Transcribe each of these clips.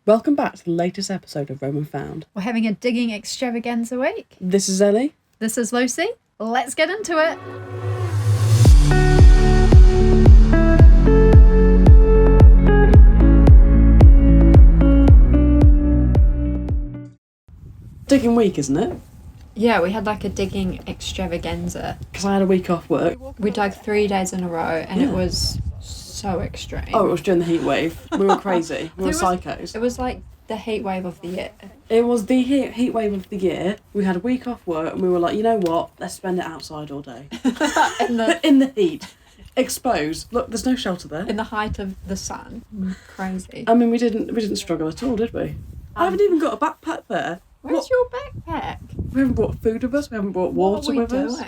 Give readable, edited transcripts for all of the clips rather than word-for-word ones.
Welcome back to the latest episode of Roman Found. We're having a digging extravaganza week. This is Ellie. This is Lucy. Let's get into it. Digging week, isn't it? Yeah, we had like a digging extravaganza. Because I had a week off work. We dug 3 days in a row and it was so extreme. Oh, it was during the heat wave. We were crazy. We were psychos. It was like the heat wave of the year. It was the heat wave of the year. We had a week off work and we were like, you know what? Let's spend it outside all day. in the heat. Exposed. Look, there's no shelter there. In the height of the sun. Crazy. I mean, we didn't struggle at all, did we? I haven't even got a backpack there. Where's your backpack? We haven't brought food with us. We haven't brought water with us.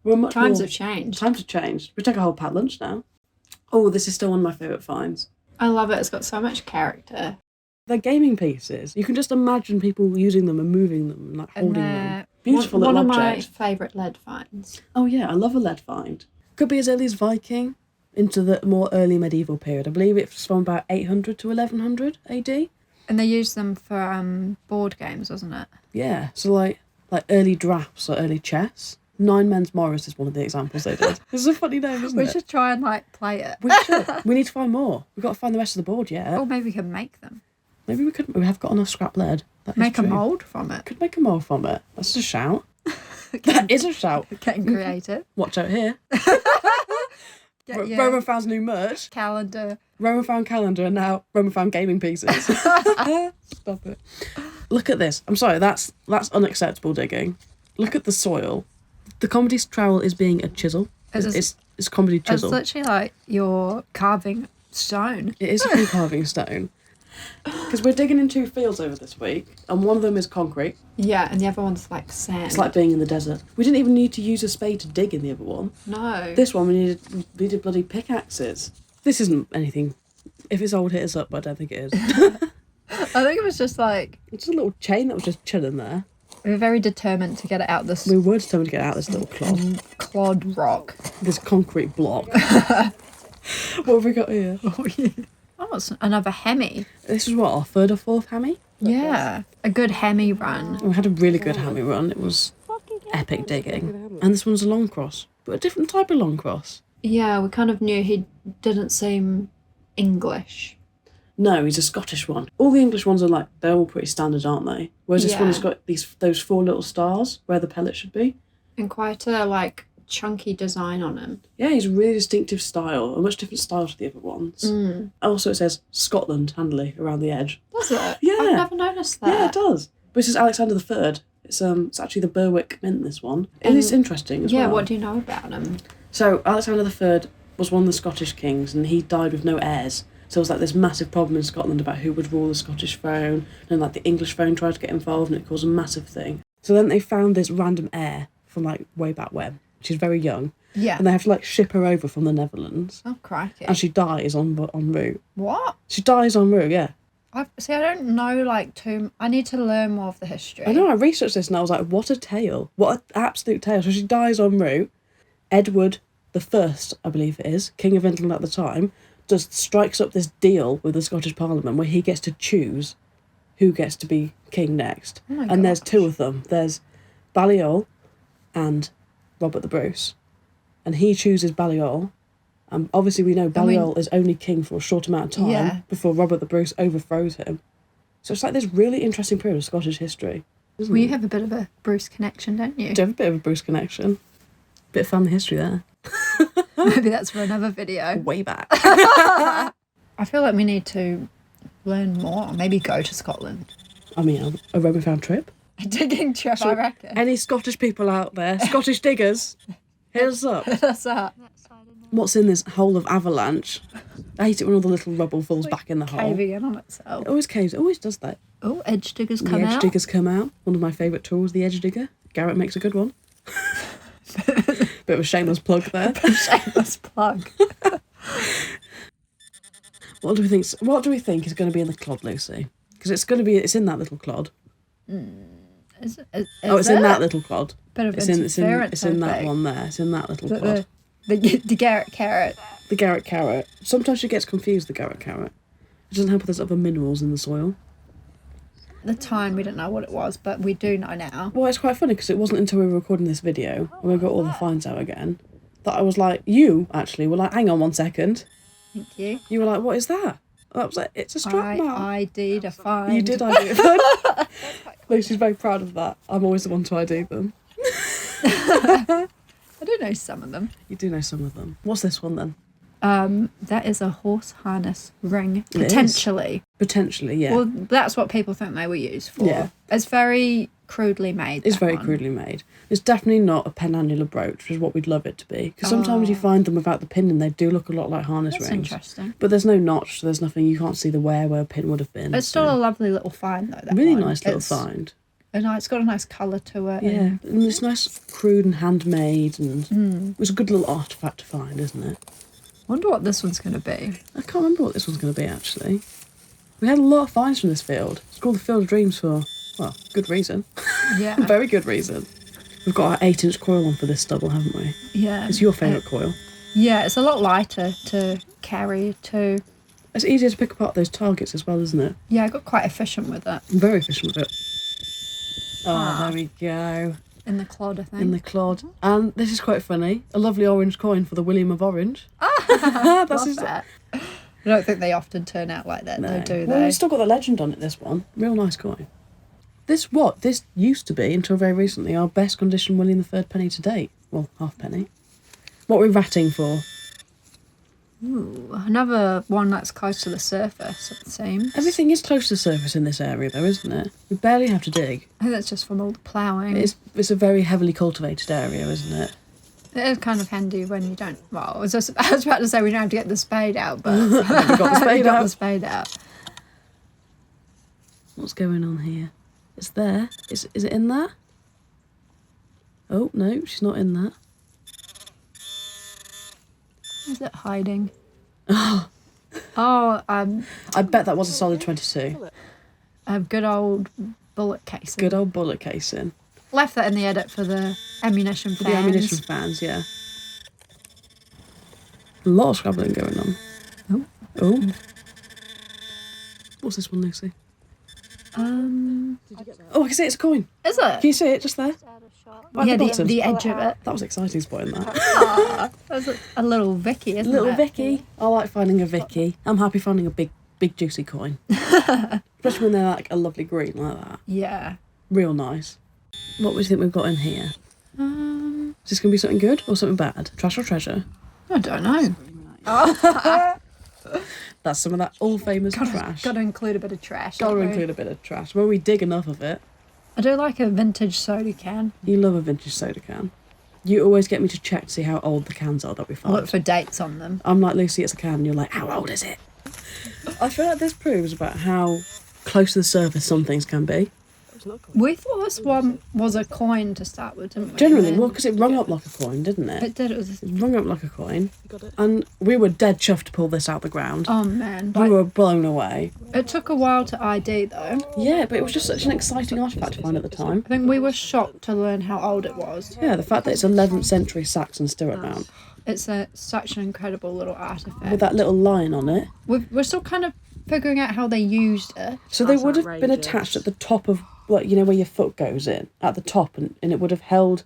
We're much Times more... have changed. Times have changed. We take a whole packed lunch now. Oh, this is still one of my favourite finds. I love it. It's got so much character. They're gaming pieces. You can just imagine people using them and moving them and like holding them. Beautiful little object. One of my favourite lead finds. Oh yeah, I love a lead find. Could be as early as Viking into the more early medieval period. I believe it's from about 800 to 1100 AD. And they used them for board games, wasn't it? Yeah, so like early drafts or early chess. Nine Men's Morris is one of the examples they did. It's a funny name, isn't it? We should try and play it. We should. We need to find more. We've got to find the rest of the board yet. Or maybe we can make them. Maybe we could. We have got enough scrap lead. Make a mould from it. Could make a mould from it. That's a shout. That is a shout. Getting creative. Watch out here. Yeah. Roman Found's new merch. Calendar. Roman Found calendar and now Roman Found gaming pieces. Stop it. Look at this. I'm sorry, that's unacceptable digging. Look at the soil. The comedy trowel is being a chisel. It's comedy chisel. It's literally like you're carving stone. It is a carving stone. Because we're digging in 2 fields over this week, and one of them is concrete. Yeah, and the other one's like sand. It's like being in the desert. We didn't even need to use a spade to dig in the other one. No. This one we needed bloody pickaxes. This isn't anything. If it's old, hit us up, but I don't think it is. I think it was just like... It's a little chain that was just chilling there. We were very determined to get it out this... We were determined to get out this little clod. Clod rock. This concrete block. What have we got here? Oh, yeah. Oh, it's another hammy. This is what, our 3rd or 4th hammy? Yeah. A good hammy run. We had a really good hammy run. It was epic digging. And this one's a long cross, but a different type of long cross. Yeah, we kind of knew he didn't seem English. No, he's a Scottish one. All the English ones are they're all pretty standard, aren't they? Whereas this one has got those 4 little stars where the pellet should be. And quite a chunky design on him. Yeah, he's a really distinctive style, a much different style to the other ones. Also, it says Scotland handily around the edge. Does it? Yeah. I've never noticed that. Yeah, it does. But this is Alexander III. It's actually the Berwick Mint, this one. And it's interesting as well. Yeah, what do you know about him? So, Alexander III was one of the Scottish kings, and he died with no heirs. So it was this massive problem in Scotland about who would rule the Scottish throne, and the English throne tried to get involved, and it caused a massive thing. So then they found this random heir from way back when. She's very young. Yeah. And they have to ship her over from the Netherlands. Oh, crikey. And she dies en route. What? She dies en route, yeah. I don't know too... I need to learn more of the history. I know, I researched this and I was like, what a tale. What an absolute tale. So she dies en route. Edward I, I believe it is, King of England at the time, just strikes up this deal with the Scottish Parliament where he gets to choose who gets to be king next. Oh my and there's gosh. 2 of them. There's Balliol and Robert the Bruce. And he chooses Balliol. Obviously we know Balliol is only king for a short amount of time before Robert the Bruce overthrows him. So it's this really interesting period of Scottish history. Well, you have a bit of a Bruce connection, don't you? Do you have a bit of a Bruce connection? Bit of family history there. Maybe that's for another video. Way back. I feel like we need to learn more. Maybe go to Scotland. I mean, a Roman Found trip. A digging trip, I reckon. Any Scottish people out there, Scottish diggers, hit us up. That's that. What's in this hole of avalanche? I hate it when all the little rubble falls back in the hole. Caving in on itself. It always caves. It always does that. Oh, edge diggers The come out. edge diggers come out. One of my favourite tools, the edge digger. Garrett makes a good one. Bit of a shameless plug there. Shameless plug. What do we think is going to be in the clod, Lucy? Because it's in that little clod. Is It's in that little clod. Bit of It's in that one there. It's in that little clod. The Garrett carrot. The Garrett carrot. Sometimes she gets confused, the Garrett carrot. It doesn't help if there's other minerals in the soil. At the time, we didn't know what it was, but we do know now. Well, it's quite funny because it wasn't until we were recording this video, and we got all the finds out again, that I was like, you actually were like, hang on 1 second. Thank you. You were like, what is that? And I was like, it's a strap mark. I ID'd a find. You did ID a find. Lucy's very proud of that. I'm always the one to ID them. I do know some of them. You do know some of them. What's this one then? That is a horse harness ring, potentially. Potentially, yeah. Well, that's what people think they were used for. Yeah. It's very crudely made. It's very crudely made. It's definitely not a penannular brooch, which is what we'd love it to be. Because sometimes you find them without the pin and they do look a lot like harness That's rings. interesting. But there's no notch, so there's nothing, you can't see the where a pin would have been. It's still a lovely little find, though. That really one. nice little find. It's got a nice colour to it. Yeah, and it's nice, crude and handmade, and it was a good little artefact to find, isn't it? Wonder what this one's going to be. I can't remember what this one's going to be, actually. We had a lot of finds from this field. It's called the Field of Dreams for, well, good reason. Yeah. Very good reason. We've got our 8-inch coil on for this stubble, haven't we? Yeah. It's your favourite coil. Yeah, it's a lot lighter to carry too. It's easier to pick apart those targets as well, isn't it? Yeah, I got quite efficient with it. I'm very efficient with it. Oh, there we go. In the clod, I think. In the clod. And this is quite funny. A lovely orange coin for the William of Orange. That's Love that. I don't think they often turn out like that, though, do Well, they? it's still got the legend on it, this one. Real nice coin. This used to be, until very recently, our best condition William III penny to date. Well, half penny. What are we ratting for? Ooh, another one that's close to the surface, it seems. Everything is close to the surface in this area, though, isn't it? We barely have to dig. I think that's just from all the ploughing. It's a very heavily cultivated area, isn't it? It is kind of handy when you don't... Well, I was about to say we don't have to get the spade out, but... we got the spade we got out. the spade out. What's going on here? It's there. Is it in there? Oh, no, she's not in that. Is it hiding? I I bet that was a solid 22. A good old bullet casing. Good old bullet casing. Left that in the edit for the ammunition For fans. the ammunition fans, yeah. A lot of scrabbling going on. Oh. What's this one, Lucy? Oh, I can see it's a coin. Is it? Can you see it just there? Right Yeah, at the bottom. the edge of it. That was exciting spotting that. That's a little Vicky, isn't Little it? Vicky. I like finding a Vicky. I'm happy finding a big juicy coin. Especially when they're like a lovely green like that. Yeah. Real nice. What do you think we've got in here? Is this going to be something good or something bad? Trash or treasure? I don't know. That's some of that all famous trash. Got to include a bit of trash. Got to don't we? include a bit of trash. When we dig enough of it. I do like a vintage soda can. You love a vintage soda can. You always get me to check to see how old the cans are that we find. Look for dates on them. I'm like, Lucy, it's a can. And you're like, how old is it? I feel like this proves about how close to the surface some things can be. We thought this one was a coin to start with, didn't we? Generally, And well, then because it rung up like a coin, didn't it? it did. It was. It rung up like a coin. And we were dead chuffed to pull this out the ground. Oh man! We were blown away. It took a while to ID though. Yeah, but it was just such an exciting artefact to find at the time. I think we were shocked to learn how old it was. Yeah, the fact that it's 11th century Saxon stirrup mount It's such an incredible little artifact. with that little line on it. We're still kind of figuring out how they used it. So they would have been attached at the top of, like, you know, where your foot goes in, at the top, and it would have held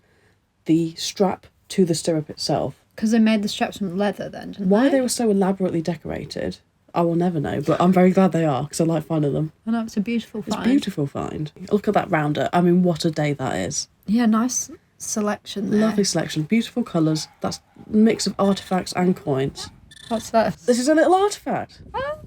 the strap to the stirrup itself. Because they made the straps from leather then, didn't Why they? they were so elaborately decorated, I will never know, but I'm very glad they are, because I like finding them. I know, it's a beautiful It's find. a beautiful find. Look at that rounder. I mean, what a day that is. Yeah, nice selection there. Lovely selection, beautiful colours. That's a mix of artefacts and coins. What's this? This is a little artefact.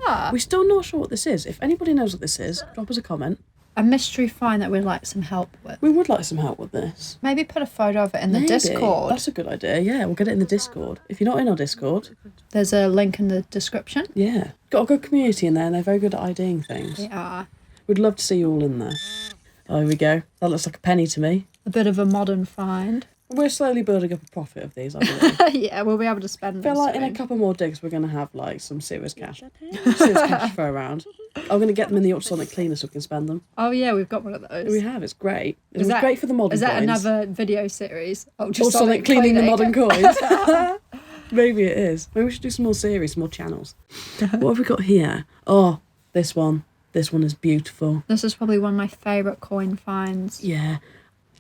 Ah, We're still not sure what this is. If anybody knows what this is, drop us a comment. a mystery find that we'd like some help with. We would like some help with this. Maybe put a photo of it in the Maybe. Discord. That's a good idea. Yeah, we'll get it in the Discord. If you're not in our Discord, There's a link in the description. yeah. Got a good community in there and they're very good at IDing things. They are. We'd love to see you all in there. Oh, here we go. That looks like a penny to me. A bit of a modern find. We're slowly building up a profit of these, I believe. Yeah, we'll be able to spend I feel them like in a soon. couple more digs, we're going to have like some serious cash. Serious cash to throw around. I'm going to get them in the ultrasonic cleaner so we can spend them. Oh yeah, we've got one of those. We have, it's great. It was that- great for the modern Is that coins. another video series? Ultrasonic cleaning the modern coins. Maybe it is. Maybe we should do some more series, some more channels. What have we got here? Oh, this one. This one is beautiful. This is probably one of my favourite coin finds. Yeah,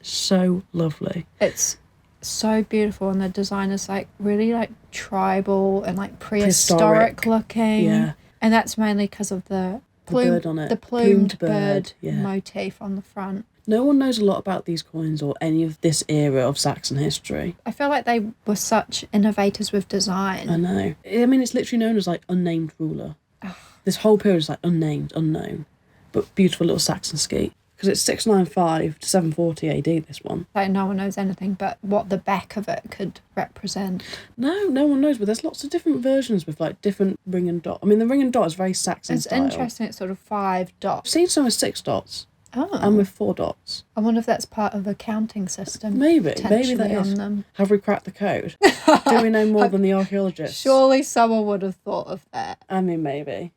so lovely. It's so beautiful, and the design is like really like tribal and like prehistoric looking. Yeah. And that's mainly because of the bird on it. The plumed bird, bird motif on the front. No one knows a lot about these coins or any of this era of Saxon history. I feel like they were such innovators with design. I know. I mean, it's literally known as like unnamed ruler. This whole period is like unnamed, unknown, but beautiful little Saxon skeet. Because it's 695 to 740 AD, this one. Like, no one knows anything but what the back of it could represent. No one knows, but there's lots of different versions with, like, different ring and dot. I mean, the ring and dot is very Saxon style. It's interesting, it's sort of 5 dots. I've seen some with 6 dots. Oh. And with 4 dots. I wonder if that's part of the counting system. Maybe that is. Them. Have we cracked the code? Do we know more than the archaeologists? Surely someone would have thought of that. I mean, maybe.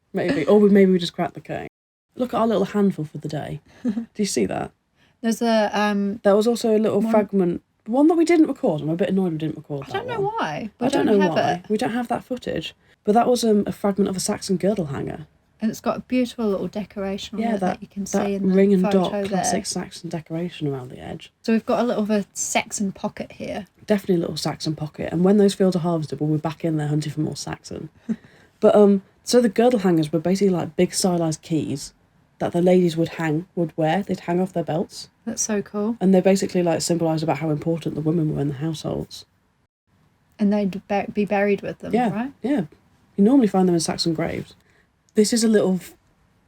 Or maybe we just cracked the code. Look at our little handful for the day. Do you see that? There's a... There was also a little fragment, one that we didn't record. I'm a bit annoyed we didn't record that. I don't know why. I don't know why. We don't have that footage. But that was a fragment of a Saxon girdle hanger. And it's got a beautiful little decoration on it that you can see in the ring and photo dot, classic there. Saxon decoration around the edge. So we've got a little of a Saxon pocket here. Definitely a little Saxon pocket. And when those fields are harvested, we'll be back in there hunting for more Saxon. But so the girdle hangers were basically like big stylized keys that the ladies would wear. They'd hang off their belts. That's so cool. And they basically like symbolise about how important the women were in the households. And they'd be buried with them, right? Yeah. You normally find them in Saxon graves. This is a little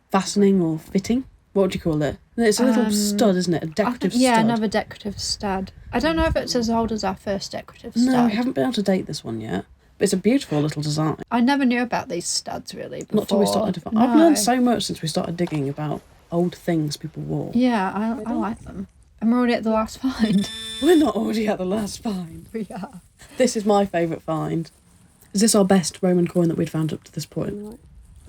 fastening or fitting. What would you call it? It's a little stud, isn't it? A decorative stud. Yeah, another decorative stud. I don't know if it's as old as our first decorative stud. No, we haven't been able to date this one yet. But it's a beautiful little design. I never knew about these studs, really, before. Not till we started to find. I've learned so much since we started digging about old things people wore. Yeah, I like them. And we're already at the last find. We're not already at the last find. We are. This is my favourite find. Is this our best Roman coin that we'd found up to this point?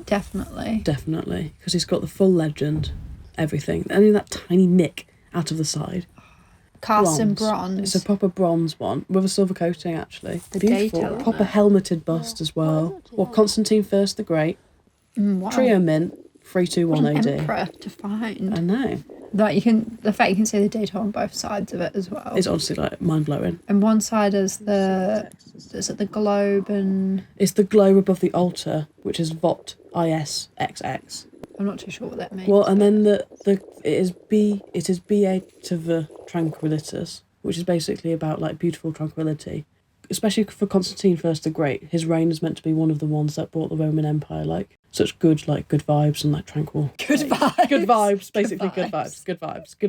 Definitely. Definitely. Because he's got the full legend, everything. Only that tiny nick out of the side. Cast in bronze. It's a proper bronze one with a silver coating, actually. The beautiful. detail. Proper helmeted bust as well. Or Constantine I the Great. Wow. Trio mint, 321 what an AD. emperor to find. I know. Like the fact you can see the detail on both sides of it as well. It's honestly like mind blowing. And one side is the globe, and it's the globe above the altar, which is Vot ISXX. I'm not too sure what that means. Well, and then it is BA to the Tranquillitas, which is basically about like beautiful tranquility. Especially for Constantine I the Great, his reign is meant to be one of the ones that brought the Roman Empire like such good vibes and like tranquil. Good vibes. Good vibes, basically good vibes. Good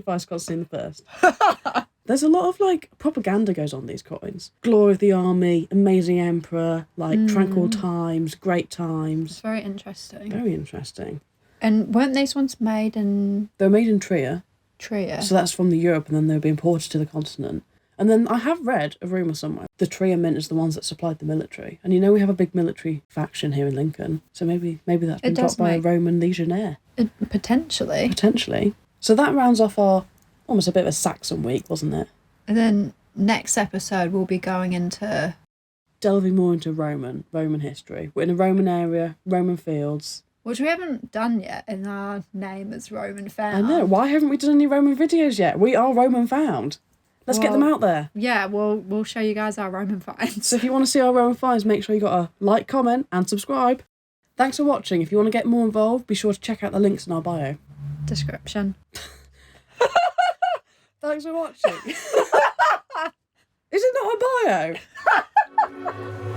vibes, Constantine I. There's a lot of like propaganda goes on these coins. Glory of the army, amazing emperor, like tranquil times, great times. It's very interesting. Very interesting. And weren't these ones made in... They were made in Trier. Trier. So that's from the Europe, and then they were being imported to the continent. And then I have read a rumour somewhere. The Trier Mint is the ones that supplied the military. And you know we have a big military faction here in Lincoln. So maybe that's been dropped by a Roman legionnaire. Potentially. Potentially. So that rounds off our almost a bit of a Saxon week, wasn't it? And then next episode we'll be going into... delving more into Roman history. We're in a Roman area, Roman fields. Which we haven't done yet in our name as Roman Found. I know. Why haven't we done any Roman videos yet? We are Roman Found. Let's get them out there. Yeah, we'll show you guys our Roman finds. So if you want to see our Roman finds, make sure you got a like, comment and subscribe. Thanks for watching. If you want to get more involved, be sure to check out the links in our bio. Description. Thanks for watching. Is it not a bio?